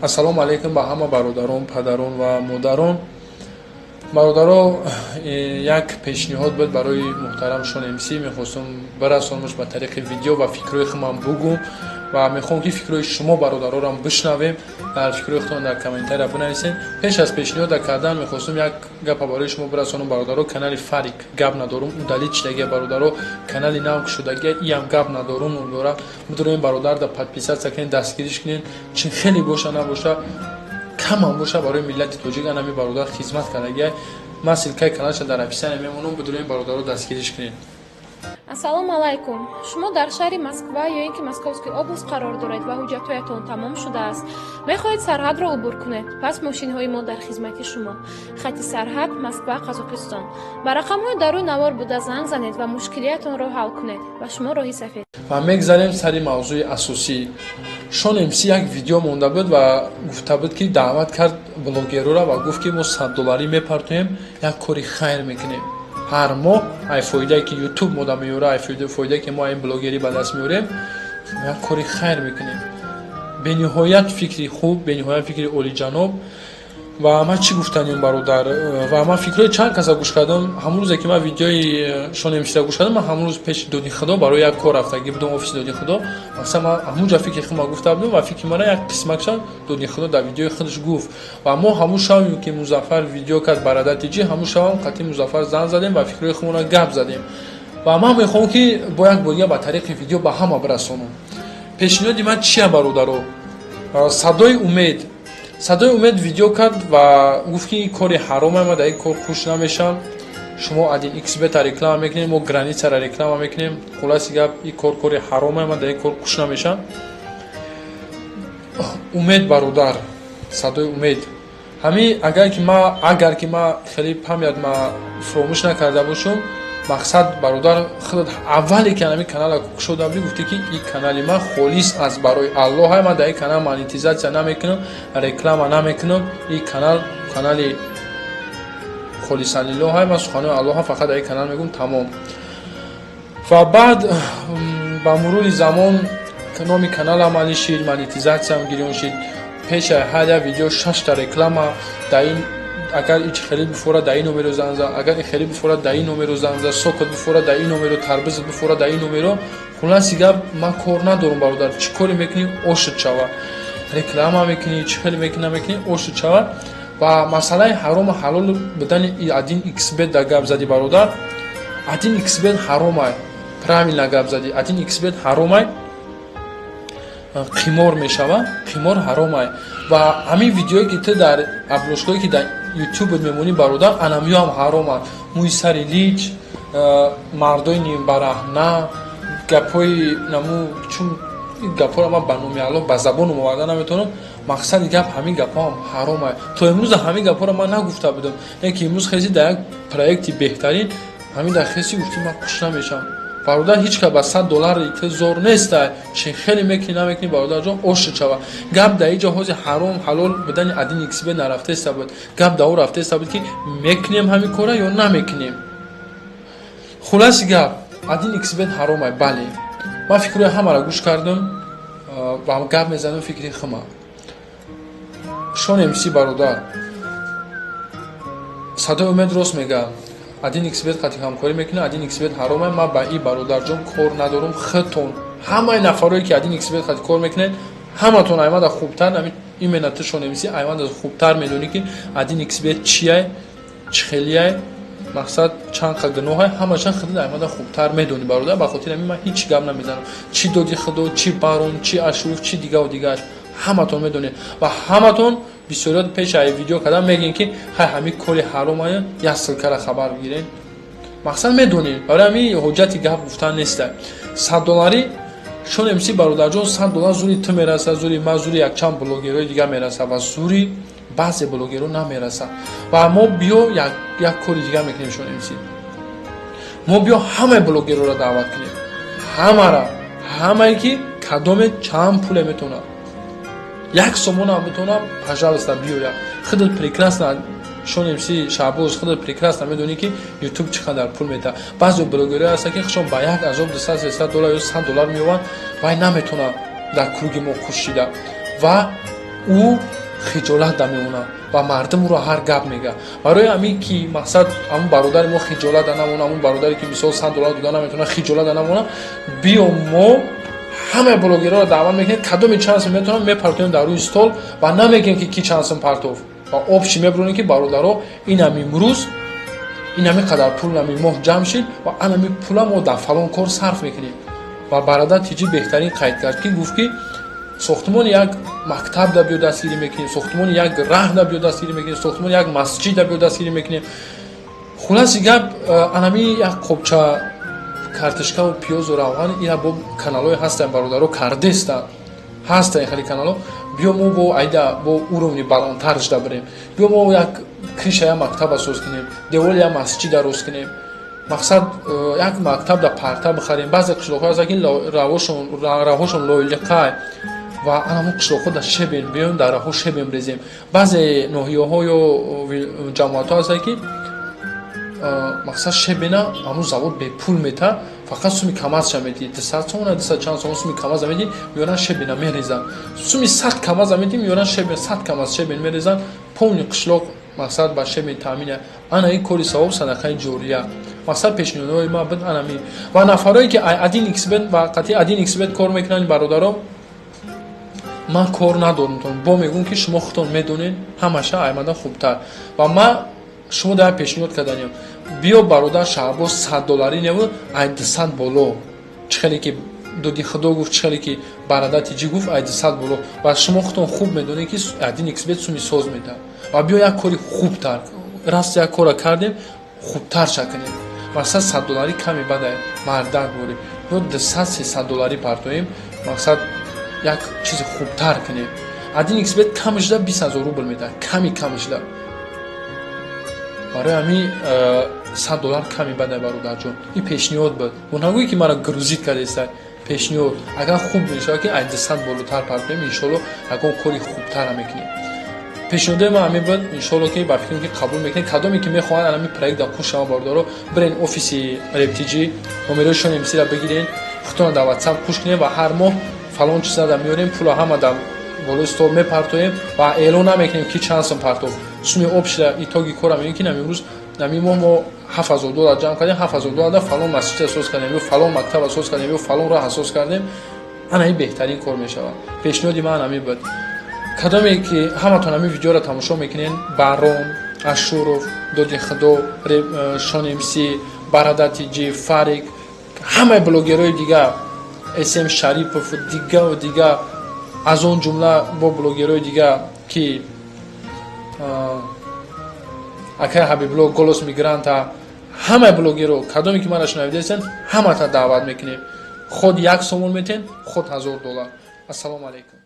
ассалому алайкум ба ҳама бародарон, падарон ва модарон. бародаро, як пешниҳод буд барои муҳтарам Шон МС. Мехостам барасонамш ба тариқи видео ва фикрҳои худам бугӯм ва мехоҳам ки фикрҳои шумо бародарорам бишнавем. Дар фикрҳои худтон дар комментария бинависед. Пеш аз пешниҳода кардан мехостам як гапа барои шумо бирасонам. Бародаро, канали Фарик гап надорум, удалид шудагия бародаро, канали нав шудагия иам гап надорум, дора бидурем бародар да подписатсия кунед, дастгириш кунед, чин хеле боша набоша, камам боша барои миллати тоҷик анами бародар хизмат кардагия. Ман силкаи каналша дар описание мемонам, бидурем бародаро дастгириш кунед. Ассалому алайкум. Шумо дар шаҳри Москва ё ин ки Московский област қарор доред ва ҳуҷҷатҳоятон тамом шудааст. Мехоҳед сарҳадро убур кунед. Пас мошинҳои мо дар хизмати шумо. Хати сарҳад Москва, Қазоқистон. Ба рақамҳои даруи навор буда занг занед ва мушкилиятонро ҳал кунед ва шумо роҳи сафед. Ва мегзарем сари мавзӯи асосӣ. Шон МС як видео монда буд ва гуфта буд ки даъват кард блогерора ва гуфт ки мо $100 мепартоем, як кори хайр мекунем. ҳар моҳ ай фоидае ки ютуб мода меёра, ай фоидае ки мо ин блогерӣ ба даст меорем, як кори хайр мекунем. Бениҳоят фикри хуб, бениҳоят фикри олиҷаноб. Ва ман чӣ гуфтанем бародар, ва ман фикрҳои чанд каса гӯш кардам. Ҳамон рӯзе ки ман видеои Шон МС-ро гӯш кардам, ман ҳамон рӯз пеши Доди Худо барои як кор рафтагӣ будам, офиси Доди Худо. Мақсад ман ҳамонҷа фикри худам гуфта будам ва фикри мана як қисмакша Доди Худо дар видеои худаш гуфт. Ва мо ҳамон шавем ки Музаффар видео кард барадати ҷи, ҳамон шавам қатъи Музаффар занг задем ва фикрҳои худмонро гап задем. Ва ман мехоҳам ки бо як бория ба тариқи видео ба ҳама бирасонам. Пешниҳоди ман чия бародаро? Садои умед. Садои умед видео кард ва гуфт ки кори ҳароме, ман дар ин кор хуш намешам. Шумо 1xbet-а реклама мекунем, мо границара реклама мекунем. Хулоси гап, ин кори ҳароме, ман дар ин кор хуш намешам. Умед бародар, садои умед. Ҳамин агар ки ман хеле памят фуромӯш накарда бошам, мақсад бародар худат аввале ки ҳамин канала кушода будӣ, гуфтӣ ки ин канали ман холис аст барои Аллоҳ, ман дар ин канал монетизатсия намекунам, реклама намекунам. Ин канали холисан лиллоҳ, ман суханои Аллоҳ фақат дар ин канал мегӯм, тамом. Ва баъд ба мурури замон номи каналам алӣ шид, монетизатсиям гирён шид. Пеши ҳар як видео 6 та реклама дар ин. Агар ич хеле бифора дар ин номеро занг зан, агар ин хеле бифора дар ин номеро занг зан, сокот бифора дар ин номеро, тарбизат бифора дар ин номеро. Хулоси гап, ман кор надорам бародар. Чӣ коре мекунӣ, ошуд шава. Реклама мекунӣ, чӣ хеле мекунӣ, ошуд шава. Ва масъалаи ҳарому ҳалол будани 1xbet да гап зади бародар. 1xbet ҳаромай. Правилна гап зади. 1xbet ҳаромай. қимор мешава, қимор ҳаромай. Ва ҳамин видеое ки ту дар аблошгоҳе ки дар YouTube мемонӣ бародар, анамиёам ҳарома. Мӯи сари лич, мардои нимбараҳна, гапҳои наму чун гапҳоро ман ба номи Аллоҳ ба забонам оварда наметавонам. Мақсади гап ҳамин гапҳоам ҳаромай. То имрӯз ҳамин гапҳоро ман нагуфта будам. Яки имрӯз хези дар як проекти беҳтарин ҳамин дар хеси гуфтӣ ман хуш намешам. Бародар ҳеҷ ка ба $100 зор неста. Чин хеле мекунӣ намекунӣ бародарҷон, ошуд шава. Гап дар ин ҷоҳози ҳаром ҳалол будани 1xbet нарафтаиста буд. Гап дар ӯ рафтаиста буд ки мекунем ҳамин кора ё намекунем. Хулоси гап 1xbet ҳаромай, бале. Ман фикрҳои ҳамаро гӯш кардам ва гап мезанам фикри худам. Шон МС бародар, садои умед рост мегӯяд. 1xbet қатъи ҳамкорӣ мекунад, 1xbet ҳаромай. Ман ба ин бародарҷон кор надорам. худтон ҳамаи нафарое ки 1xbet қатъи кор мекунед, ҳаматон аймада хубтар, именно ту Шон МС аймада хубтар медонӣ ки 1xbet чияй, чӣ хелияй, мақсад чанд қа гуноҳай, ҳамаша худат аймада хубтар медонӣ бародар. Ба хотири ҳамин ман ҳеҷ гап намезанам. Чӣ Доди Худо, чӣ Барон, чӣ Ашуф, чӣ дигаву дигааш, ҳаматон медонед. Ва ҳаматон бисёрият пеш ай видео кардан мегӯянд ки ҳай ҳамин кори ҳаромая, як силкара хабар бигиред. Мақсад медонед, барои ҳамин ҳоҷати гап гуфтан неста. $100 Шон МС бародарҷон, $100 зури ту мераса, зури ман, зури якчанд блогерҳои дигар мераса ва зури баъзе блогерҳо намераса. Ва мо биё як кори дигар мекунем. Шон МС мо биё ҳамаи блогерҳоро даъват кунем. Ҳамара, ҳамае ки кадоме чанд пуле метавонад. Як сомон ҳам метавонам, пожалуйста биёя. Худат прекрасно Шон МС Шаҳбоз худат прекрасно медонӣ ки YouTube чӣ қадар пул метавад. Баъзе блогерҳо ҳастанд ки худшон ба $100, $200, $300 ё $100 меёбанд, вай наметавонад дар круги мо кушида. Ва ӯ хиҷолат намемона ва мардумро ҳар гап мега. барои ҳамин ки мақсад ҳамун бародари мо хиҷолат намона, ҳамун бародаре ки мисол $100 дода наметавона хиҷолат намона, биё мо ҳамаи блогерҳоро даъват мекунем, кадоми чанд сум метавонам мепартоем дар рӯи стол ва намегем ки ки чанд сум партов ва обши мебуронем ки бародаро ин ҳам имрӯз ин ҳамин қадар пул ҳамин моҳ ҷамъ шид ва ан ҳамин пула мо дар фалон кор сарф мекунем. ва бародар тиҷи беҳтарин қайд кард ки гуфт ки сохтмони як мактаб да биё дастгирӣ мекунем, сохтмони як раҳ да биё дастгирӣ мекунем, сохтмони як масҷид да биё дастгирӣ мекунем. хулоси гап анами як қопча картишкаву пиёзу равған ина бо каналҳое ҳастанд бародаро кардестанд ҳастанд хеле каналҳо. биё мо бо айда бо уровни баландтар шуда бирем, биё мо як криша як мактаба соз кунем, девори як масҷида рост кунем. мақсад як мактаб да парта бихарем. баъзе қишлоқҳо ҳаст ки раҳҳошон лоилиқай ва анамон қишлоқҳо да шебен биёем дар раҳҳо шебен резем. баъзе ноҳияҳо ё ҷамоатҳо ҳастанд ки мақсад шебена ҳамун завод бепул мета, фақат суми камазша меди 200 сомона 200 чанд сомон суми камаза меди, меёран шебена мерезан. суми 100 камаза меди, меёран шебен 100 камаз шебен мерезан. полни қишлоқ мақсад ба шебен таъмина. ана ин кори савоб садақаи ҷория. мақсад пешниҳодҳои ман буд анами. ва нафарое ки один xbet ва қатъи один xbet кор мекунанд бародаро, ман кор надорам бо мегӯям ки шумо худтон медонед ҳамаша аймада хубтар. ва ман шумо дар пешниҳод карданем биё бародар Шаҳбоз $100 неву ай 200 боло. чихеле ки доди худо гуфт, чихеле ки бародар тиҷи гуфт ай 200 боло. ва шумо худтон хуб медонед ки один xbet суми соз меда. ва биё як кори хубтар раст як кора кардем хубтарша кунем. мақсад $100 ками бадай мардар борем, биё $200-300 партоем. мақсад як чизи хубтар кунем. один xbet камишда $20,000 рубл меда, ками камишда. барои ҳамин $100 ками бадай бародарҷон. ин пешниҳод буд. мо нагӯем ки мара грузит кардестай. пешниҳод агар хуб мешавад ки ай 200 болотар партоем, иншолло ягон кори хубтара мекунем. пешниҳоди ман ҳамин буд. иншолло ки ба фикрам ки қабул мекунед. кадоме ки мехоҳанд анами проект дар кӯшама бародаро бирен офиси рептиҷи номерои шони мсира бигирен, худтон дар WhatsApp кӯш кунед ва ҳар моҳ фалон чиза да меорем, пула ҳама дар болои стол мепартоем ва эълон намекунем ки чанд сум партов. суми обшида итоги кора мегӯем ки намимрӯз намин моҳ мо $7,000 ҷамъ кардем, $7,000 да фалон масҷид асос кардем, ё фалон мактаб асос кардем, ё фалон роҳ асос кардем. ана ин беҳтарин кор мешавад. пешниҳоди ман ҳамин буд. кадоме ки ҳаматон ҳамин видеоро тамошо мекунед, Барон, Ашуров, Доди Худо, Шони МС, Бародар Тиҷи, Фарик, ҳамаи блогерҳои дигар, SM Шарипов дигар дигар, аз он ҷумла бо блогерҳои дигар ки акай Ҳабибло, Голос Мигранта, ҳамаи блогерҳо кадоме ки маро шунавидаистанд, ҳамата даъват мекунем. худ $1 сомон метен, худ $1000. ассалому алайкум.